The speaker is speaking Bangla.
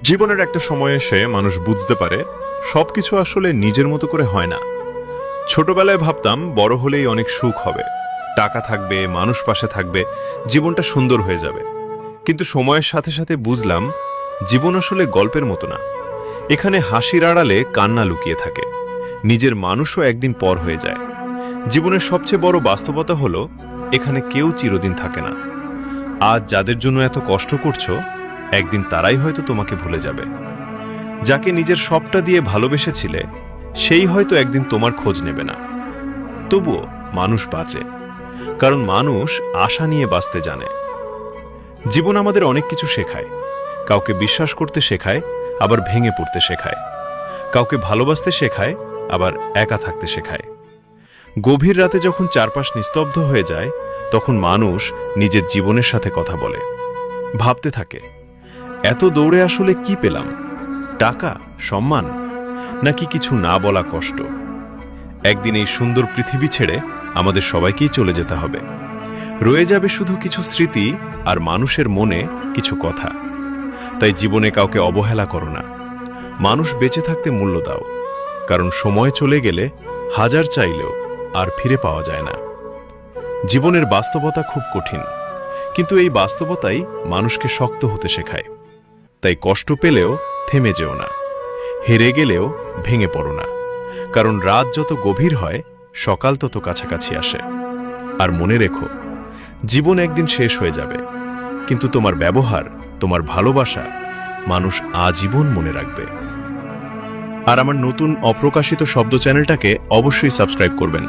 জীবনের একটা সময় এসে মানুষ বুঝতে পারে সবকিছু আসলে নিজের মতো করে হয় না। ছোটবেলায় ভাবতাম বড় হলেই অনেক সুখ হবে, টাকা থাকবে, মানুষ পাশে থাকবে, জীবনটা সুন্দর হয়ে যাবে। কিন্তু সময়ের সাথে সাথে বুঝলাম জীবন আসলে গল্পের মতো না। এখানে হাসির আড়ালে কান্না লুকিয়ে থাকে, নিজের মানুষও একদিন পর হয়ে যায়। জীবনের সবচেয়ে বড় বাস্তবতা হলো এখানে কেউ চিরদিন থাকে না। আজ যাদের জন্য এত কষ্ট করছো, একদিন তারাই হয়তো তোমাকে ভুলে যাবে। যাকে নিজের সবটা দিয়ে ভালোবেসেছিলে, সেই হয়তো একদিন তোমার খোঁজ নেবে না। তবুও মানুষ বাঁচে, কারণ মানুষ আশা নিয়ে বাঁচতে জানে। জীবন আমাদের অনেক কিছু শেখায়। কাউকে বিশ্বাস করতে শেখায়, আবার ভেঙে পড়তে শেখায়। কাউকে ভালোবাসতে শেখায়, আবার একা থাকতে শেখায়। গভীর রাতে যখন চারপাশ নিস্তব্ধ হয়ে যায়, তখন মানুষ নিজের জীবনের সাথে কথা বলে, ভাবতে থাকে, এত দৌড়ে আসলে কি পেলাম? টাকা, সম্মান, নাকি কিছু না বলা কষ্ট? একদিন এই সুন্দর পৃথিবী ছেড়ে আমাদের সবাইকেই চলে যেতে হবে। রয়ে যাবে শুধু কিছু স্মৃতি আর মানুষের মনে কিছু কথা। তাই জীবনে কাউকে অবহেলা করো না। মানুষ বেঁচে থাকতে মূল্য দাও, কারণ সময় চলে গেলে হাজার চাইলেও আর ফিরে পাওয়া যায় না। জীবনের বাস্তবতা খুব কঠিন, কিন্তু এই বাস্তবতাই মানুষকে শক্ত হতে শেখায়। তাই কষ্ট পেলেও থেমে যেও না, হেরে গেলেও ভেঙে পড়ো না, কারণ রাত যত গভীর হয় সকাল তত কাছাকাছি আসে। আর মনে রেখো, জীবন একদিন শেষ হয়ে যাবে, কিন্তু তোমার ব্যবহার, তোমার ভালোবাসা মানুষ আজীবন মনে রাখবে। আর আমার নতুন অপ্রকাশিত শব্দ চ্যানেলটাকে অবশ্যই সাবস্ক্রাইব করবেন।